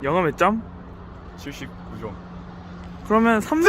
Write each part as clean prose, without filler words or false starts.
영어 몇 점? 79점. 그러면 3...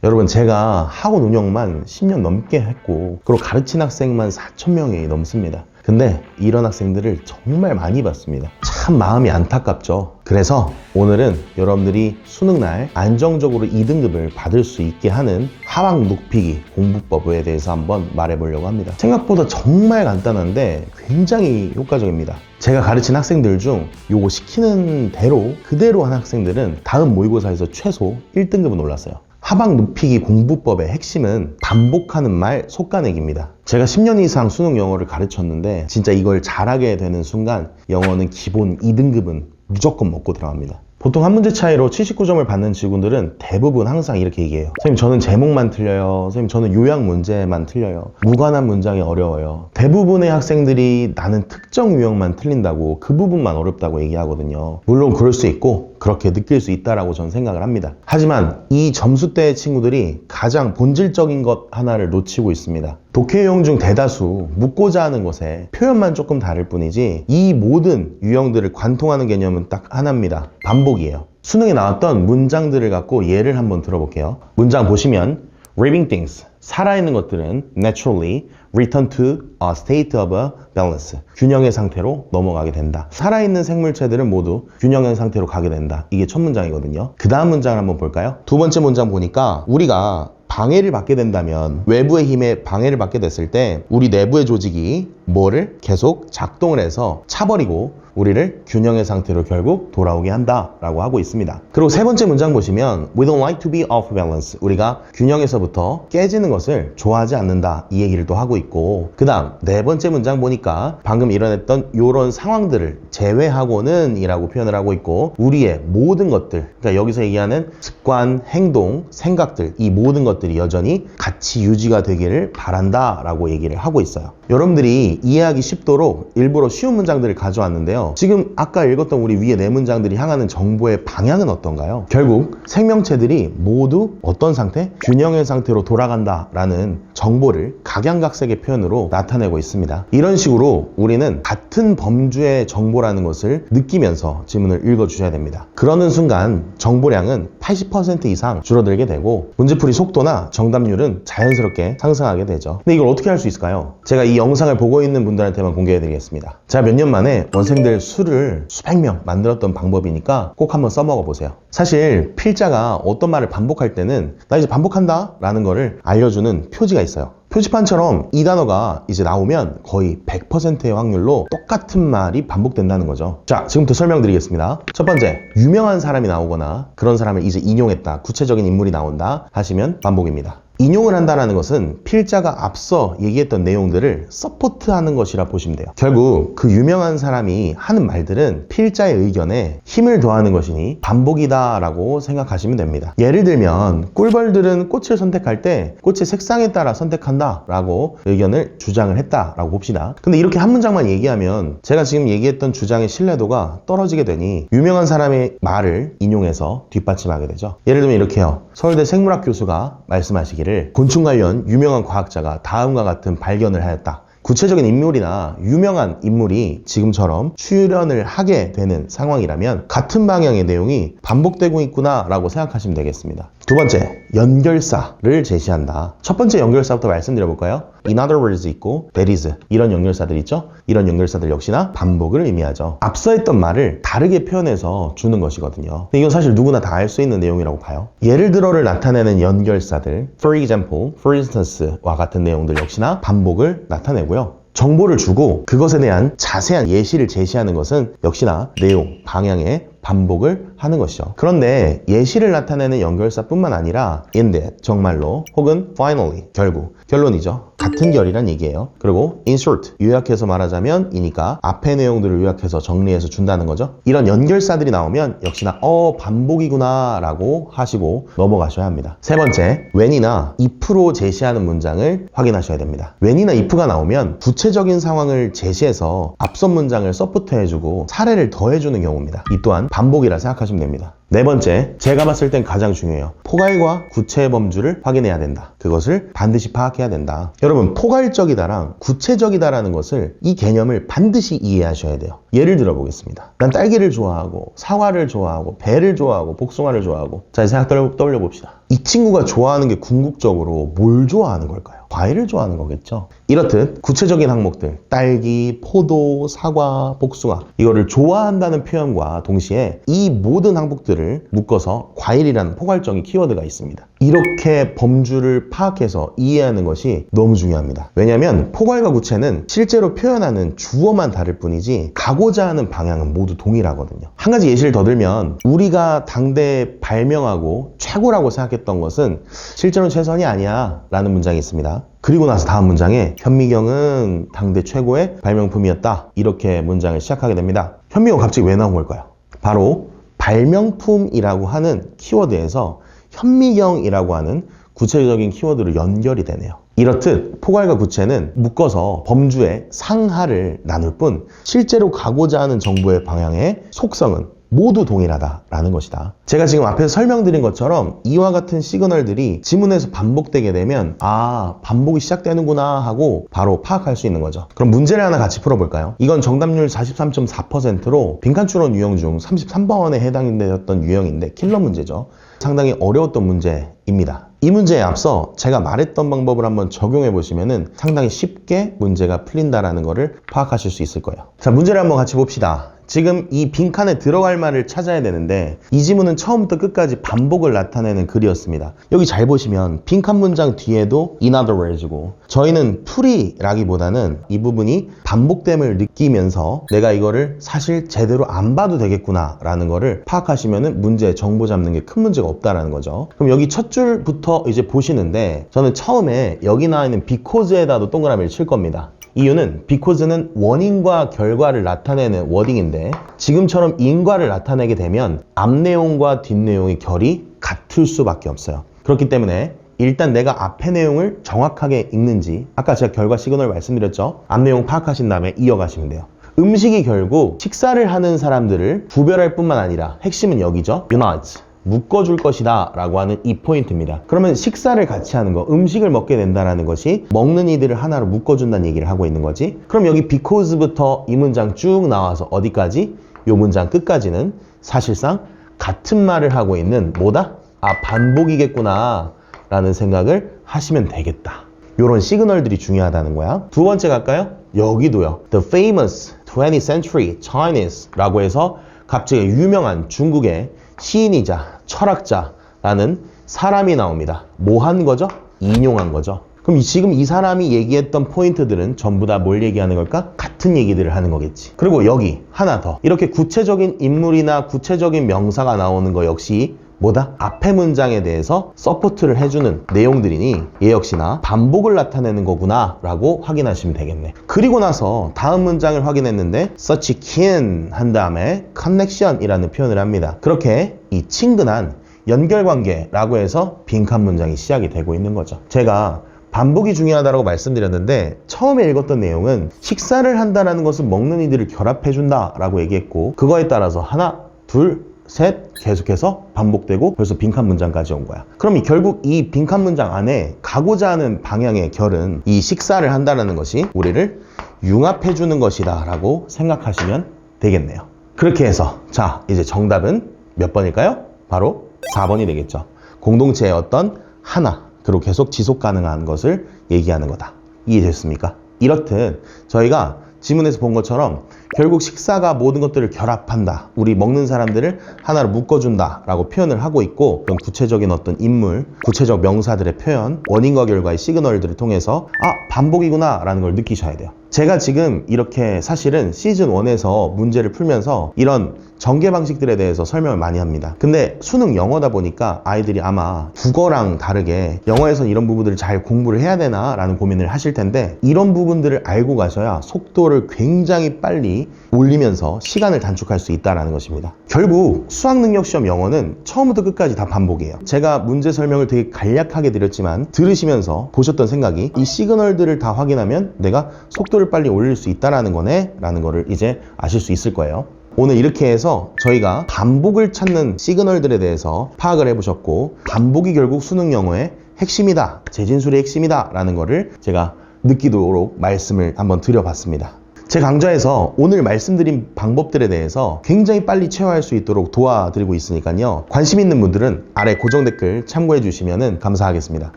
여러분, 제가 학원 운영만 10년 넘게 했고, 그리고 가르친 학생만 4,000명이 넘습니다. 근데 이런 학생들을 정말 많이 봤습니다. 참 마음이 안타깝죠. 그래서 오늘은 여러분들이 수능날 안정적으로 2등급을 받을 수 있게 하는 하방 높이기 공부법에 대해서 한번 말해보려고 합니다. 생각보다 정말 간단한데 굉장히 효과적입니다. 제가 가르친 학생들 중 요거 시키는 대로 그대로 한 학생들은 다음 모의고사에서 최소 1등급은 올랐어요. 하방 높이기 공부법의 핵심은 반복하는 말 속가내기입니다. 제가 10년 이상 수능 영어를 가르쳤는데 진짜 이걸 잘하게 되는 순간 영어는 기본 2등급은 무조건 먹고 들어갑니다. 보통 한 문제 차이로 79점을 받는 직원들은 대부분 항상 이렇게 얘기해요. 선생님, 저는 제목만 틀려요. 선생님, 저는 요약 문제만 틀려요. 무관한 문장이 어려워요. 대부분의 학생들이 나는 특정 유형만 틀린다고, 그 부분만 어렵다고 얘기하거든요. 물론 그럴 수 있고 그렇게 느낄 수 있다라고 저는 생각을 합니다. 하지만 이 점수대의 친구들이 가장 본질적인 것 하나를 놓치고 있습니다. 독해 유형 중 대다수 묻고자 하는 것에 표현만 조금 다를 뿐이지 이 모든 유형들을 관통하는 개념은 딱 하나입니다. 반복이에요. 수능에 나왔던 문장들을 갖고 예를 한번 들어볼게요. 문장 보시면 living things, 살아있는 것들은 naturally return to a state of balance, 균형의 상태로 넘어가게 된다. 살아있는 생물체들은 모두 균형의 상태로 가게 된다. 이게 첫 문장이거든요. 그 다음 문장을 한번 볼까요? 두 번째 문장 보니까 우리가 방해를 받게 된다면, 외부의 힘에 방해를 받게 됐을 때 우리 내부의 조직이 뭐를 계속 작동을 해서 차버리고 우리를 균형의 상태로 결국 돌아오게 한다라고 하고 있습니다. 그리고 세 번째 문장 보시면 We don't like to be off balance, 우리가 균형에서부터 깨지는 것을 좋아하지 않는다, 이 얘기를 또 하고 있고, 그 다음 네 번째 문장 보니까 방금 일어났던 이런 상황들을 제외하고는 이라고 표현을 하고 있고, 우리의 모든 것들, 그러니까 여기서 얘기하는 습관, 행동, 생각들, 이 모든 것들이 여전히 같이 유지가 되기를 바란다 라고 얘기를 하고 있어요. 여러분들이 이해하기 쉽도록 일부러 쉬운 문장들을 가져왔는데요. 지금 아까 읽었던 우리 위에 네 문장들이 향하는 정보의 방향은 어떤가요? 결국 생명체들이 모두 어떤 상태? 균형의 상태로 돌아간다라는 정보를 각양각색의 표현으로 나타내고 있습니다. 이런 식으로 우리는 같은 범주의 정보라는 것을 느끼면서 지문을 읽어주셔야 됩니다. 그러는 순간 정보량은 80% 이상 줄어들게 되고 문제풀이 속도나 정답률은 자연스럽게 상승하게 되죠. 근데 이걸 어떻게 할 수 있을까요? 제가 이 영상을 보고 있는 분들한테만 공개해드리겠습니다. 제가 몇 년 만에 원생들 수를 수백 명 만들었던 방법이니까 꼭 한번 써먹어 보세요. 사실 필자가 어떤 말을 반복할 때는 나 이제 반복한다 라는 거를 알려주는 표지가 있어요. 표지판처럼 이 단어가 이제 나오면 거의 100%의 확률로 똑같은 말이 반복된다는 거죠. 자, 지금부터 설명드리겠습니다. 첫 번째, 유명한 사람이 나오거나 그런 사람을 이제 인용했다, 구체적인 인물이 나온다 하시면 반복입니다. 인용을 한다는 것은 필자가 앞서 얘기했던 내용들을 서포트하는 것이라 보시면 돼요. 결국 그 유명한 사람이 하는 말들은 필자의 의견에 힘을 더하는 것이니 반복이다 라고 생각하시면 됩니다. 예를 들면 꿀벌들은 꽃을 선택할 때 꽃의 색상에 따라 선택한다 라고 의견을 주장을 했다 라고 봅시다. 근데 이렇게 한 문장만 얘기하면 제가 지금 얘기했던 주장의 신뢰도가 떨어지게 되니 유명한 사람의 말을 인용해서 뒷받침하게 되죠. 예를 들면 이렇게요. 서울대 생물학 교수가 말씀하시기를 곤충 관련 유명한 과학자가 다음과 같은 발견을 하였다. 구체적인 인물이나 유명한 인물이 지금처럼 출연을 하게 되는 상황이라면 같은 방향의 내용이 반복되고 있구나 라고 생각하시면 되겠습니다. 두 번째, 연결사를 제시한다. 첫 번째 연결사부터 말씀드려볼까요? In other words 있고 that is, 이런 연결사들 있죠? 이런 연결사들 역시나 반복을 의미하죠. 앞서 했던 말을 다르게 표현해서 주는 것이거든요. 근데 이건 사실 누구나 다 알 수 있는 내용이라고 봐요. 예를 들어를 나타내는 연결사들, for example, for instance와 같은 내용들 역시나 반복을 나타내고요. 정보를 주고 그것에 대한 자세한 예시를 제시하는 것은 역시나 내용, 방향의 반복을 하는 것이죠. 그런데 예시를 나타내는 연결사뿐만 아니라 indeed, 정말로, 혹은 finally, 결국, 결론이죠. 같은 결이란 얘기예요. 그리고 insert, 요약해서 말하자면 이니까 앞의 내용들을 요약해서 정리해서 준다는 거죠. 이런 연결사들이 나오면 역시나 반복이구나 라고 하시고 넘어가셔야 합니다. 세 번째, when이나 if로 제시하는 문장을 확인하셔야 됩니다. when이나 if가 나오면 구체적인 상황을 제시해서 앞선 문장을 서포트해주고 사례를 더해주는 경우입니다. 이 또한 반복이라 생각하시면 됩니다. 네 번째, 제가 봤을 땐 가장 중요해요. 포괄과 구체의 범주를 확인해야 된다. 그것을 반드시 파악해야 된다. 여러분, 포괄적이다랑 구체적이다라는 것을, 이 개념을 반드시 이해하셔야 돼요. 예를 들어 보겠습니다. 난 딸기를 좋아하고 사과를 좋아하고 배를 좋아하고 복숭아를 좋아하고, 자, 생각 떠올려 봅시다. 이 친구가 좋아하는 게 궁극적으로 뭘 좋아하는 걸까요? 과일을 좋아하는 거겠죠. 이렇듯 구체적인 항목들, 딸기, 포도, 사과, 복숭아, 이거를 좋아한다는 표현과 동시에 이 모든 항목들을 묶어서 과일이라는 포괄적인 키워드가 있습니다. 이렇게 범주를 파악해서 이해하는 것이 너무 중요합니다. 왜냐하면 포괄과 구체는 실제로 표현하는 주어만 다를 뿐이지 가고자 하는 방향은 모두 동일하거든요. 한 가지 예시를 더 들면, 우리가 당대 발명하고 최고라고 생각했던 것은 실제로는 최선이 아니야 라는 문장이 있습니다. 그리고 나서 다음 문장에 현미경은 당대 최고의 발명품이었다, 이렇게 문장을 시작하게 됩니다. 현미경 갑자기 왜 나온 걸까요? 바로 발명품이라고 하는 키워드에서 현미경이라고 하는 구체적인 키워드로 연결이 되네요. 이렇듯 포괄과 구체는 묶어서 범주의 상하를 나눌 뿐 실제로 가고자 하는 정보의 방향의 속성은 모두 동일하다라는 것이다. 제가 지금 앞에서 설명드린 것처럼 이와 같은 시그널들이 지문에서 반복되게 되면, 아, 반복이 시작되는구나 하고 바로 파악할 수 있는 거죠. 그럼 문제를 하나 같이 풀어볼까요? 이건 정답률 43.4%로 빈칸추론 유형 중 33번에 해당되었던 유형인데 킬러 문제죠. 상당히 어려웠던 문제입니다. 이 문제에 앞서 제가 말했던 방법을 한번 적용해 보시면 상당히 쉽게 문제가 풀린다는 것을 파악하실 수 있을 거예요. 자, 문제를 한번 같이 봅시다. 지금 이 빈칸에 들어갈 말을 찾아야 되는데 이 지문은 처음부터 끝까지 반복을 나타내는 글이었습니다. 여기 잘 보시면 빈칸 문장 뒤에도 in other words고, 저희는 풀이라기보다는 이 부분이 반복됨을 느끼면서 내가 이거를 사실 제대로 안 봐도 되겠구나 라는 거를 파악하시면 문제 정보 잡는 게 큰 문제가 없다라는 거죠. 그럼 여기 첫 줄부터 이제 보시는데, 저는 처음에 여기 나와 있는 because에다도 동그라미를 칠 겁니다. 이유는 because는 원인과 결과를 나타내는 워딩인데, 지금처럼 인과를 나타내게 되면 앞 내용과 뒷 내용의 결이 같을 수밖에 없어요. 그렇기 때문에 일단 내가 앞의 내용을 정확하게 읽는지, 아까 제가 결과 시그널 말씀드렸죠. 앞 내용 파악하신 다음에 이어가시면 돼요. 음식이 결국 식사를 하는 사람들을 구별할 뿐만 아니라 핵심은 여기죠. unite, 묶어줄 것이다 라고 하는 이 포인트입니다. 그러면 식사를 같이 하는 거, 음식을 먹게 된다는 것이 먹는 이들을 하나로 묶어준다는 얘기를 하고 있는 거지. 그럼 여기 because부터 이 문장 쭉 나와서 어디까지? 이 문장 끝까지는 사실상 같은 말을 하고 있는 뭐다? 아, 반복이겠구나 라는 생각을 하시면 되겠다. 요런 시그널들이 중요하다는 거야. 두 번째 갈까요? 여기도요. The famous 20th century Chinese 라고 해서 갑자기 유명한 중국의 시인이자 철학자라는 사람이 나옵니다. 뭐 한 거죠? 인용한 거죠. 그럼 지금 이 사람이 얘기했던 포인트들은 전부 다 뭘 얘기하는 걸까? 같은 얘기들을 하는 거겠지. 그리고 여기 하나 더, 이렇게 구체적인 인물이나 구체적인 명사가 나오는 거 역시 뭐다? 앞의 문장에 대해서 서포트를 해주는 내용들이니 얘 역시나 반복을 나타내는 거구나 라고 확인하시면 되겠네. 그리고 나서 다음 문장을 확인했는데 such keen 한 다음에 connection 이라는 표현을 합니다. 그렇게 이 친근한 연결관계라고 해서 빈칸 문장이 시작이 되고 있는 거죠. 제가 반복이 중요하다고 말씀드렸는데 처음에 읽었던 내용은 식사를 한다는 것은 먹는 이들을 결합해준다 라고 얘기했고, 그거에 따라서 하나, 둘, 셋 계속해서 반복되고 벌써 빈칸 문장까지 온 거야. 그럼 결국 이 빈칸 문장 안에 가고자 하는 방향의 결은 이 식사를 한다는 것이 우리를 융합해주는 것이다 라고 생각하시면 되겠네요. 그렇게 해서 자, 이제 정답은 몇 번일까요? 바로 4번이 되겠죠. 공동체의 어떤 하나, 그리고 계속 지속 가능한 것을 얘기하는 거다. 이해됐습니까? 이렇듯 저희가 지문에서 본 것처럼 결국 식사가 모든 것들을 결합한다, 우리 먹는 사람들을 하나로 묶어준다 라고 표현을 하고 있고, 그런 구체적인 어떤 인물, 구체적 명사들의 표현, 원인과 결과의 시그널들을 통해서 아, 반복이구나 라는 걸 느끼셔야 돼요. 제가 지금 이렇게 사실은 시즌 1에서 문제를 풀면서 이런 전개 방식들에 대해서 설명을 많이 합니다. 근데 수능 영어다 보니까 아이들이 아마 국어랑 다르게 영어에서 이런 부분들을 잘 공부를 해야 되나 라는 고민을 하실 텐데, 이런 부분들을 알고 가셔야 속도를 굉장히 빨리 올리면서 시간을 단축할 수 있다는 것입니다. 결국 수학능력시험 영어는 처음부터 끝까지 다 반복이에요. 제가 문제 설명을 되게 간략하게 드렸지만 들으시면서 보셨던 생각이 이 시그널들을 다 확인하면 내가 속도를 빨리 올릴 수 있다는 거네 라는 거를 이제 아실 수 있을 거예요. 오늘 이렇게 해서 저희가 반복을 찾는 시그널들에 대해서 파악을 해보셨고, 반복이 결국 수능 영어의 핵심이다, 재진술의 핵심이다 라는 거를 제가 느끼도록 말씀을 한번 드려봤습니다. 제 강좌에서 오늘 말씀드린 방법들에 대해서 굉장히 빨리 체화할 수 있도록 도와드리고 있으니까요, 관심 있는 분들은 아래 고정 댓글 참고해 주시면 감사하겠습니다.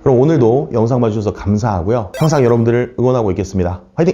그럼 오늘도 영상 봐주셔서 감사하고요, 항상 여러분들을 응원하고 있겠습니다. 화이팅!